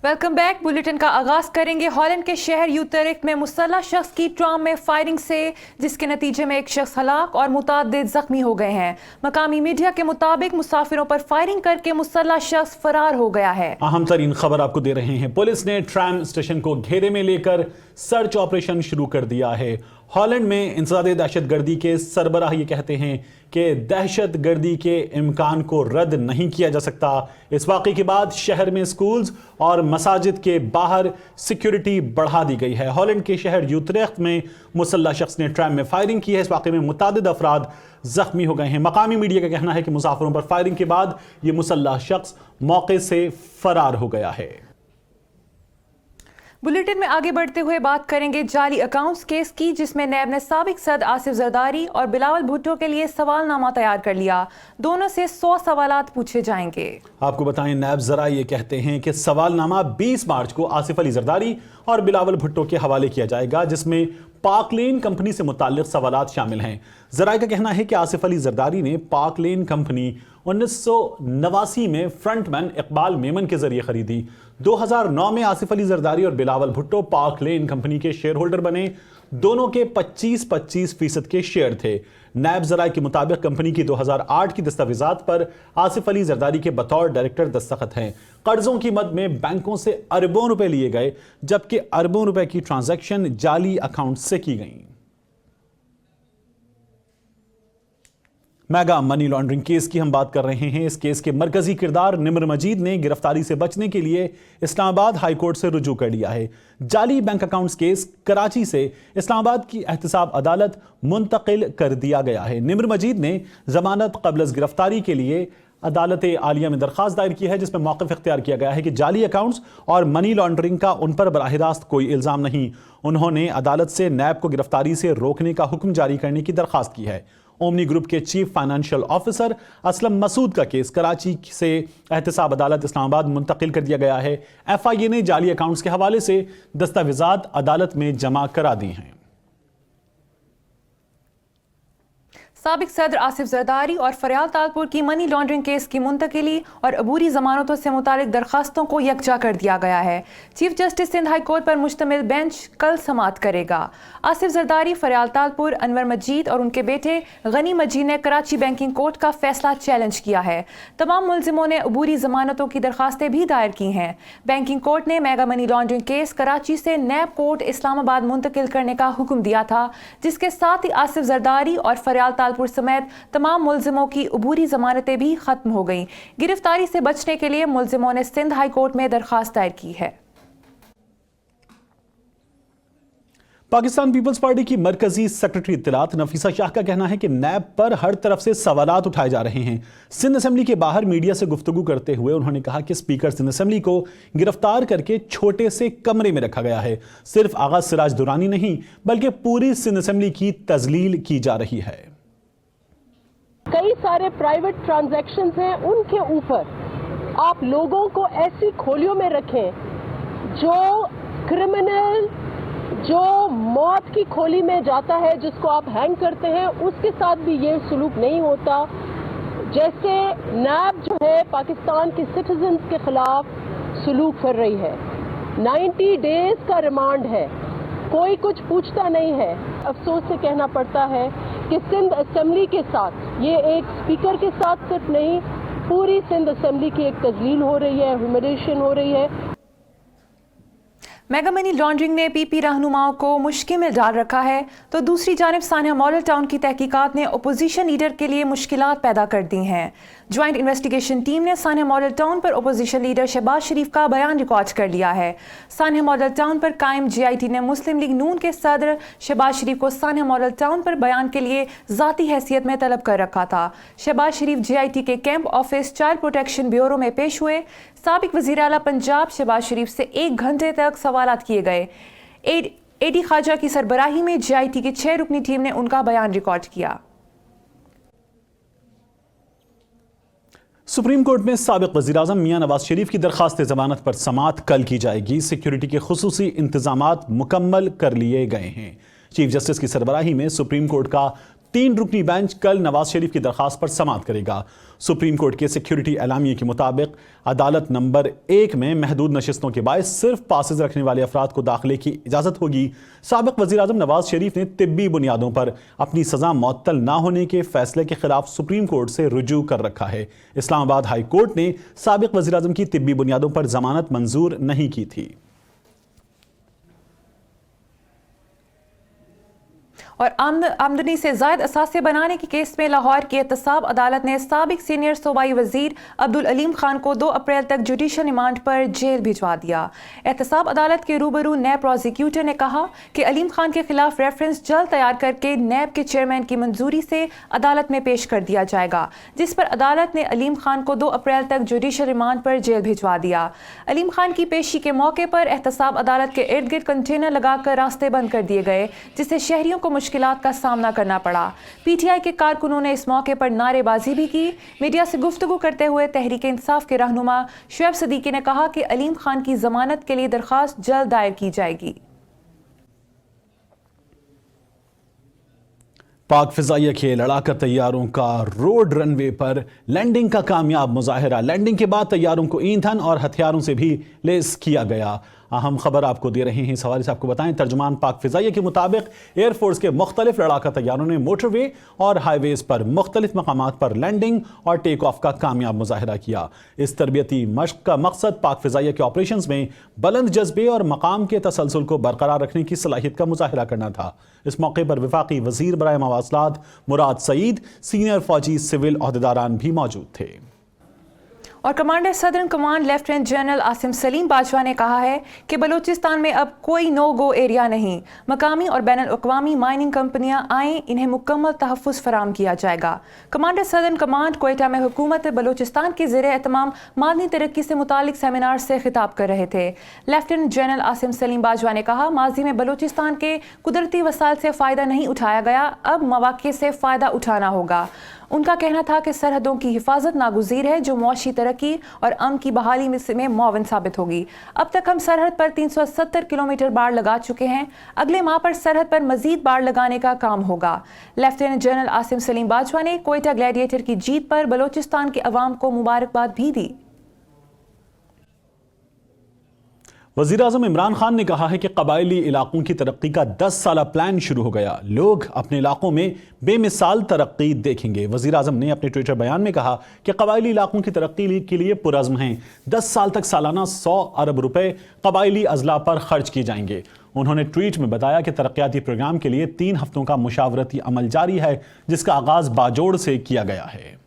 Welcome back. Bulletin का आगाज करेंगे हॉलैंड के शहर यूतरेक्ट में मुसल्लह शख्स की ट्राम में फायरिंग से, जिसके नतीजे में एक शख्स हलाक और मुताद्दिद जख्मी हो गए हैं। मकामी मीडिया के मुताबिक मुसाफिरों पर फायरिंग करके मुसल्लह शख्स फरार हो गया है। अहम तरीन खबर आपको दे रहे हैं। पुलिस ने ट्राम स्टेशन को घेरे में लेकर सर्च ऑपरेशन शुरू कर दिया है। हॉलैंड में इंसदादे दहशतगर्दी के सरबराह ये कहते हैं कि दहशतगर्दी के इम्कान को रद्द नहीं किया जा सकता। इस वाक़े के बाद शहर में स्कूल्स और मसाजिद के बाहर सिक्योरिटी बढ़ा दी गई है। हॉलैंड के शहर यूतरेक्ट में मुसल्लह शख्स ने ट्राम में फायरिंग की है। इस वाक़े में मुतादिद अफराद जख्मी हो गए हैं। मकामी मीडिया का कहना है कि मुसाफिरों पर फायरिंग के बाद ये मुसल्लह शख्स मौके से फरार हो गया है। बुलेटिन में आगे बढ़ते हुए बात करेंगे जाली अकाउंट्स केस की, जिसमें नैब ने साबिक सदर आसिफ जरदारी और बिलावल भुट्टो के लिए सवालनामा तैयार कर लिया। दोनों से 100 सवालात पूछे जाएंगे। आपको बताएं, नैब जरा ये कहते हैं कि सवालनामा 20 मार्च को आसिफ अली जरदारी और बिलावल भुट्टो के हवाले किया जाएगा, जिसमें पाक लेन कंपनी से मुताल्लिक सवालात शामिल हैं। जराए का कहना है कि आसिफ अली जरदारी ने पाक लेन कंपनी 1989 में फ्रंटमैन इकबाल मेमन के जरिए खरीदी। 2009 में आसिफ अली जरदारी और बिलावल भुट्टो पाक लेन कंपनी के शेयर होल्डर बने। दोनों के 25-25% के शेयर थे। नैब जराए के मुताबिक कंपनी की 2008 की दस्तावेजात पर आसिफ अली जरदारी के बतौर डायरेक्टर दस्तखत हैं। कर्जों की मद में बैंकों से अरबों रुपए लिए गए, जबकि अरबों रुपए की ट्रांजैक्शन जाली अकाउंट से की गई। मेगा मनी लॉन्ड्रिंग केस की हम बात कर रहे हैं। इस केस के मरकजी किरदार निम्र मजीद ने गिरफ्तारी से बचने के लिए इस्लामाबाद हाई कोर्ट से रुजू कर लिया है। जाली बैंक अकाउंट्स केस कराची से इस्लामाबाद की एहतसाब अदालत मुंतकिल कर दिया गया है। निम्र मजीद ने जमानत कबल गिरफ्तारी के लिए अदालत आलिया में दरखास्त दायर की है, जिसमें मौक़िफ़ इख्तियार किया गया है कि जाली अकाउंट्स और मनी लॉन्ड्रिंग का उन पर बराह रास्त कोई इल्ज़ाम नहीं। उन्होंने अदालत से नैब को गिरफ्तारी से रोकने का हुक्म जारी करने की दरखास्त की है। ओमनी ग्रुप के chief financial officer Aslam Masood का केस कराची से एहतसाब अदालत इस्लामाबाद मुंतकिल कर दिया गया है। FIA ने जाली अकाउंट्स के हवाले से दस्तावेजात अदालत में जमा करा दी हैं। साबिक सदर आसिफ जरदारी और फरियाल तालपुर की मनी लॉन्ड्रिंग केस की मुंतकिली और अबूरी जमानतों से मुतालिक दरखास्तों को यकजा कर दिया गया है। Chief justice Sindh high court पर मुश्तमिल बेंच कल समाअत करेगा। आसिफ जरदारी, फरियाल तालपुर, अनवर मजीद और उनके बेटे गनी मजीद ने कराची बैंकिंग कोर्ट का फैसला चैलेंज किया है। तमाम मुलजिमों ने अबूरी जमानतों की दरखास्तें भी दायर की हैं। बैंकिंग कोर्ट ने mega money laundering case Karachi से नैब कोर्ट इस्लामाबाद मुंतकिल करने का हुक्म दिया था, जिसके साथ ही आसिफ जरदारी और फरियाल तालपुर समेत तमाम मुलजिमों की अबूरी जमानतें भी खत्म हो गईं। गिरफ्तारी से बचने के लिए मुलजिमों ने सिंध हाई कोर्ट में दरखास्त दायर की है। पाकिस्तान पीपल्स पार्टी की मरकजी सेक्रेटरी इत्तलात नफीसा शाह का कहना है कि नैब पर हर तरफ से सवालात उठाए जा रहे हैं। सिंध असेंबली के बाहर मीडिया से गुफ्तगू करते हुए उन्होंने कहा कि स्पीकर सिंध असेंबली को गिरफ्तार करके छोटे से कमरे में रखा गया है। सिर्फ आगा सिराज दुरानी नहीं, बल्कि पूरी सिंध असेंबली की तजलील की जा रही है। कई सारे प्राइवेट ट्रांजैक्शंस हैं, उनके ऊपर आप लोगों को ऐसी खोलियों में रखें जो क्रिमिनल, जो मौत की खोली में जाता है, जिसको आप हैंग करते हैं, उसके साथ भी ये सलूक नहीं होता। जैसे नैब जो है पाकिस्तान के सिटीजन्स के खिलाफ सलूक कर रही है। 90 डेज का रिमांड है, कोई कुछ पूछता नहीं है। अफसोस से कहना पड़ता है कि सिंध असेंबली के साथ, ये एक स्पीकर के साथ सिर्फ नहीं, पूरी सिंध असेंबली की एक तजलील हो रही है, ह्यूमिलिएशन हो रही है। मेगा मनी लॉन्ड्रिंग ने PP रहनुमाओं को मुश्किल में डाल रखा है, तो दूसरी जानिब सानिया मॉडल टाउन की तहकीकात ने अपोजिशन लीडर के लिए मुश्किलात पैदा कर दी हैं। ज्वाइंट इन्वेस्टिगेशन टीम ने सानिया मॉडल टाउन पर अपोजिशन लीडर शहबाज शरीफ का बयान रिकॉर्ड कर लिया है। सानिया मॉडल टाउन पर कायम GIT ने मुस्लिम लीग नून के सदर शहबाज शरीफ को सानिया मॉडल टाउन पर बयान के लिए ज़ाती हैसियत में तलब कर रखा था। शहबाज शरीफ GIT के camp office child protection bureau में पेश हुए। साबिक वज़ीर आला पंजाब शहबाज शरीफ से 1 घंटे तक सवालात किए गए। AD ख्वाजा की सरबराही में GIT की 6 रुकनी टीम ने उनका बयान रिकॉर्ड किया। सुप्रीम कोर्ट में साबिक वज़ीर आज़म मियां नवाज शरीफ की दरखास्त ज़मानत पर समाअत कल की जाएगी। सिक्योरिटी के खुसूसी इंतजामात मुकम्मल कर लिए गए हैं। चीफ जस्टिस की सरबराही में सुप्रीम कोर्ट का 3 रुकनी बेंच कल नवाज शरीफ की दरखास्त पर समाअत करेगा। सुप्रीम कोर्ट के सिक्योरिटी एलामिये के मुताबिक अदालत नंबर 1 में महदूद नशिस्तों के बायस सिर्फ पासेस रखने वाले अफराद को दाखिले की इजाज़त होगी। साबिक वज़ीर आज़म नवाज शरीफ ने तिब्बी बुनियादों पर अपनी सज़ा मुअत्तल ना होने के फैसले के खिलाफ सुप्रीम कोर्ट से रुजू कर रखा है। इस्लामाबाद हाई कोर्ट ने साबिक वज़ीर आज़म की तिब्बी बुनियादों पर जमानत मंजूर नहीं की थी। और आमदनी से ज़ायद असासे बनाने के केस में लाहौर की एहतसाब अदालत ने साबिक सीनियर सूबाई वज़ीर अब्दुल अलीम खान को 2 अप्रैल तक जुडिशल रिमांड पर जेल भिजवा दिया। एहतसाब अदालत के रूबरू नैब प्रोसिक्यूटर ने कहा कि अलीम खान के खिलाफ रेफरेंस जल्द तैयार करके नैब के चेयरमैन की मंजूरी से अदालत में पेश कर दिया जाएगा, जिस पर अदालत ने अलीम खान को 2 अप्रैल तक जुडिशल रिमांड पर जेल भिजवा दिया। अलीम खान की पेशी के मौके पर एहतसाब अदालत के इर्द गिर्द कंटेनर लगाकर रास्ते बंद कर दिए गए, जिससे शहरियों को मुश्किलात का सामना करना पड़ा। पीटीआई के कारकुनों ने इस मौके पर नारेबाजी भी की। मीडिया से गुफ्तगू करते हुए तहरीक इंसाफ के रहनुमा शुएब सदीकी ने कहा कि अलीम खान की जमानत के लिए दरखास्त जल्द दायर की जाएगी। पाक फिजाइया के लड़ाका तैयारों का रोड रनवे पर लैंडिंग का कामयाब मुजाहिरा। लैंडिंग के बाद तैयारों को ईंधन और हथियारों से भी लेस किया गया। अहम खबर आपको दे रहे हैं, इस हवाले से आपको बताएं। तर्जुमान पाक फिजाइया के मुताबिक एयरफोर्स के मुख्तलिफ लड़ाका तैयारों ने मोटरवे और हाईवेज पर मुख्तलिफ मकामात पर लैंडिंग और टेक ऑफ का कामयाब मुजाहिरा किया। इस तरबियती मश्क का मकसद पाक फिजाइया के ऑपरेशंस में बुलंद जज्बे और मकाम के तसलसल को बरकरार रखने की सलाहियत का मुजाहिरा करना था। इस मौके पर वफाकी वजीर बराए मवासलात मुराद सईद, सीनियर फौजी सिविल ओहदेदारान भी मौजूद थे। और commander southern command lieutenant general Asim Salim Bajwa ने कहा है कि बलूचिस्तान में अब कोई नो गो एरिया नहीं। मकामी और बैनुल अक़वामी माइनिंग कंपनियां आएँ, इन्हें मुकम्मल तहफ़्फ़ुज़ फराम किया जाएगा। कमांडर सदर्न कमांड कोयटा में हुकूमत बलूचिस्तान के ज़ेरे एहतमाम मादनी तरक्की से मुतालिक सेमिनार से खिताब कर रहे थे। लेफ्टिनेंट जनरल आसिम सलीम बाजवा ने कहा, माजी में बलूचिस्तान के कुदरती वसाइल से फ़ायदा नहीं उठाया गया, अब मौक़े से फ़ायदा उठाना होगा। उनका कहना था कि सरहदों की हिफाजत नागुज़ीर है, जो मुआशी तरक्की और अमन की बहाली में मुआवन साबित होगी। अब तक हम सरहद पर 370 किलोमीटर बाड़ लगा चुके हैं। अगले माह पर सरहद पर मजीद बाड़ लगाने का काम होगा। लेफ्टिनेंट जनरल आसिम सलीम बाजवा ने कोयटा ग्लैडिएटर की जीत पर बलूचिस्तान के अवाम को मुबारकबाद भी दी। वज़ीर आज़म इमरान खान ने कहा है कि कबायली इलाकों की तरक्की का 10 साला प्लान शुरू हो गया। लोग अपने इलाकों में बेमिसाल तरक्की देखेंगे। वज़ीर आज़म ने अपने ट्विटर बयान में कहा कि कबायली इलाकों की तरक्की के लिए पुरज़्म हैं। 10 साल तक सालाना 100 अरब रुपए कबायली अजला पर खर्च किए जाएंगे। उन्होंने ट्वीट में बताया कि तरक्याती प्रोग्राम के लिए 3 हफ्तों का मुशावरती अमल जारी है, जिसका आगाज़ बाजोड़ से किया गया है।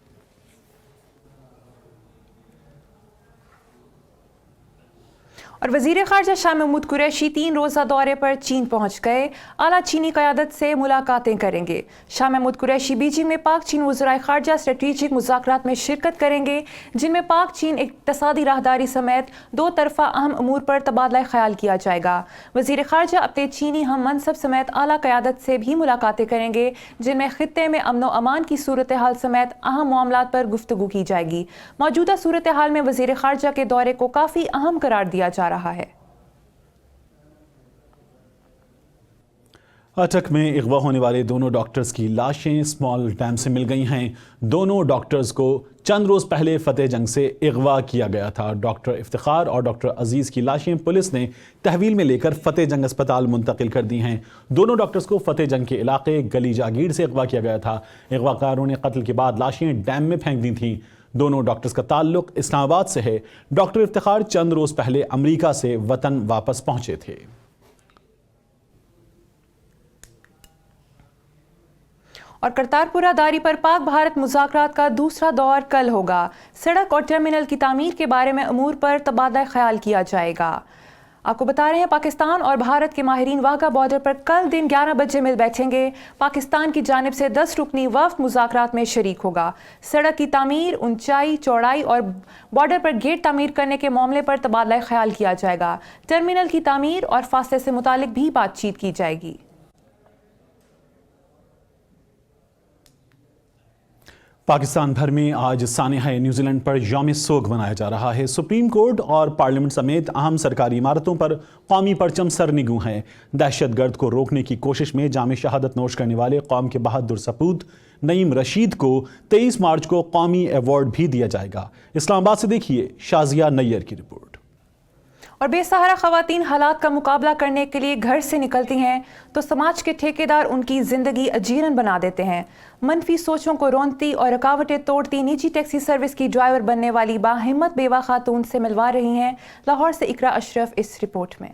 और वज़ीर ख़ारजा शाह महमूद कुरैशी 3 रोज़ा दौरे पर चीन पहुँच गए। आला चीनी क़यादत से मुलाकातें करेंगे। शाह महमूद कुरैशी बीजिंग में पाक चीन वज़राए ख़ारजा स्ट्रेटेजिक मुज़ाकरात में शिरकत करेंगे, जिनमें पाक चीन इक़्तिसादी राहदारी समेत 2 तरफ़ा अहम अमूर पर तबादला ख़याल किया जाएगा। वज़ीर ख़ारजा अपने चीनी हम मनसब समेत आला क़यादत से भी मुलाकातें करेंगे, जिनमें ख़ित्ते में अमन व अमान की सूरत हाल समेत अहम मामलात पर गुफ्तगू की जाएगी। मौजूदा सूरत हाल में वज़ीर ख़ारजा के दौरे को काफ़ी अहम करार दिया जा रहा है। अटक में अगवा होने वाले दोनों डॉक्टर्स की लाशें स्मॉल डैम से मिल गई हैं। दोनों डॉक्टर्स को चंद रोज़ पहले फतेह जंग से अगवा किया गया था। डॉक्टर इफ्तिखार और डॉक्टर अजीज़ की लाशें पुलिस ने तहवील में लेकर फतेह जंग अस्पताल मुंतकिल कर दी हैं। दोनों डॉक्टर्स को फतेह जंग के इलाके गली जागीर से अगवा किया गया था। अगवाकारों ने कत्ल के बाद लाशें डैम में फेंक दी थीं। दोनों डॉक्टर्स का ताल्लुक इस्लामाबाद से है। डॉक्टर इफ्तिखार चंद रोज़ पहले अमरीका से वतन वापस पहुंचे थे। और करतारपुर राहदारी पर पाक भारत मुज़ाकरात का दूसरा दौर कल होगा। सड़क और टर्मिनल की तामीर के बारे में अमूर पर तबादला ख्याल किया जाएगा। आपको बता रहे हैं, पाकिस्तान और भारत के माहिरीन वाघा बॉर्डर पर कल दिन 11 बजे मिल बैठेंगे। पाकिस्तान की जानिब से 10 रुकनी वफ़द मुज़ाकरात में शरीक होगा। सड़क की तामीर, ऊंचाई, चौड़ाई और बॉर्डर पर गेट तामीर करने के मामले पर तबादला ख्याल किया जाएगा। टर्मिनल की तामीर और फासले से मुतालिक भी बातचीत की जाएगी। पाकिस्तान भर में आज सानिहा न्यूजीलैंड पर यौम सोग मनाया जा रहा है। सुप्रीम कोर्ट और पार्लियामेंट समेत अहम सरकारी इमारतों पर कौमी परचम सरनिगू हैं। दहशतगर्द को रोकने की कोशिश में जाम शहादत नोश करने वाले कौम के बहादुर सपूत नईम रशीद को 23 मार्च को कौमी अवार्ड भी दिया जाएगा। इस्लामाबाद से देखिए शाजिया नैयर की रिपोर्ट। और बेसहारा खवातीन हालात का मुकाबला करने के लिए घर से निकलती हैं तो समाज के ठेकेदार उनकी जिंदगी अजीरन बना देते हैं। मनफी सोचों को रोनती और रुकावटें तोड़ती निजी टैक्सी सर्विस की ड्राइवर बनने वाली बाहिम्मत बेवा खातून से मिलवा रही हैं लाहौर से इकरा अशरफ इस रिपोर्ट में।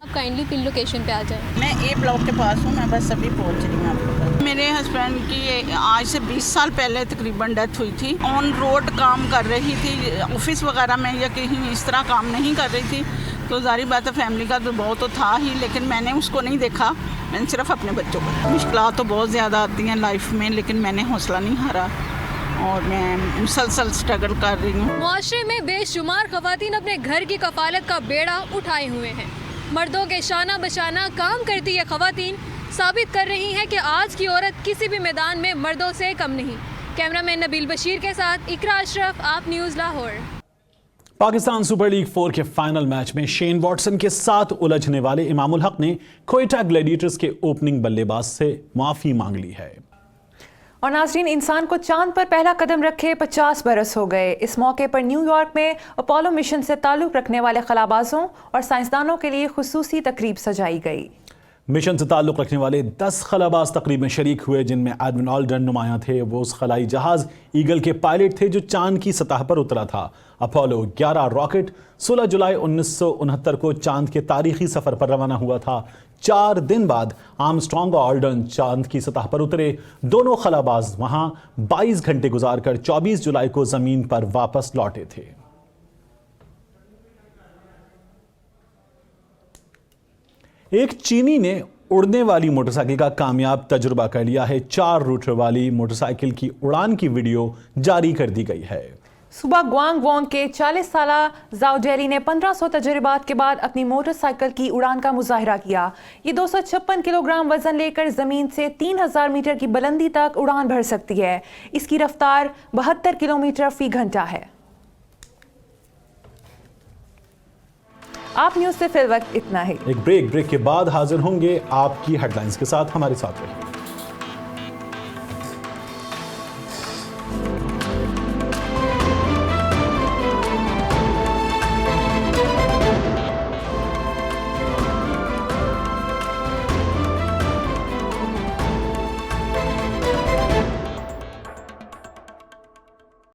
आप काइंडली पिन लोकेशन पे आ जाएं। मैं ए ब्लॉक के पास हूँ, मैं बस अभी पहुँच रही हूँ आपके पास। मेरे हस्बैंड की आज से 20 साल पहले तकरीबन डेथ हुई थी। ऑन रोड काम कर रही थी, ऑफिस वगैरह में या कहीं इस तरह काम नहीं कर रही थी, तो जारी बात है फैमिली का तो बहुत तो था ही, लेकिन मैंने उसको नहीं देखा, मैंने सिर्फ अपने बच्चों को। मुश्किलात तो बहुत ज़्यादा आती हैं लाइफ में, लेकिन मैंने हौसला नहीं हारा और मैं मुसलसल स्ट्रगल कर रही हूँ। मुआशरे में बेशुमार खवातीन अपने घर की कफालत का बेड़ा उठाए हुए हैं। मर्दों के शाना बशाना काम करती ये खवातीन साबित कर रही हैं कि आज की औरत किसी भी मैदान में मर्दों से कम नहीं। कैमरामैन नबील बशीर के साथ इकरा अशरफ, आप news Lahore. Pakistan super league 4 के फाइनल मैच में शेन वॉटसन के साथ उलझने वाले इमामुल हक ने क्वेटा ग्लैडिएटर्स के ओपनिंग बल्लेबाज से माफी मांग ली है। और नाज़रीन, इंसान को चांद पर पहला कदम रखे 50 बरस हो गए। इस मौके पर न्यूयॉर्क में अपोलो मिशन से ताल्लुक़ रखने वाले खलाबाजों और साइंसदानों के लिए खुसूसी तकरीब सजाई गई। मिशन से ताल्लुक़ रखने वाले 10 खलाबाज तकरीब में शरीक हुए, जिनमें एडविन ऑल्ड्रन नुमायां थे। वो उस खलाई जहाज़ ईगल के पायलट थे जो चांद की सतह पर उतरा था। अपोलो 11 रॉकेट 16 जुलाई 1969 को चांद के तारीखी सफ़र पर रवाना हुआ था। 4 दिन बाद आर्मस्ट्रॉन्ग और ऑल्ड्रन चांद की सतह पर उतरे। दोनों खलाबाज वहां 22 घंटे गुजारकर 24 जुलाई को ज़मीन पर वापस लौटे थे। एक चीनी ने उड़ने वाली मोटरसाइकिल का कामयाब तजुर्बा कर लिया है। 4 रूटर वाली मोटरसाइकिल की उड़ान की वीडियो जारी कर दी गई है। सुबह ग्वांग वोंग के 40 साला जाओ जेली ने 1500 तजर्बात के बाद अपनी मोटरसाइकिल की उड़ान का मुजाहरा किया। ये 256 किलोग्राम वजन लेकर जमीन से 3000 मीटर की बुलंदी तक उड़ान भर सकती है। इसकी रफ्तार 72 किलोमीटर फी घंटा है। आप न्यूज़ से फिल वक्त इतना ही। एक ब्रेक के बाद हाजिर होंगे आपकी हेडलाइंस के साथ। हमारे साथ रहिए।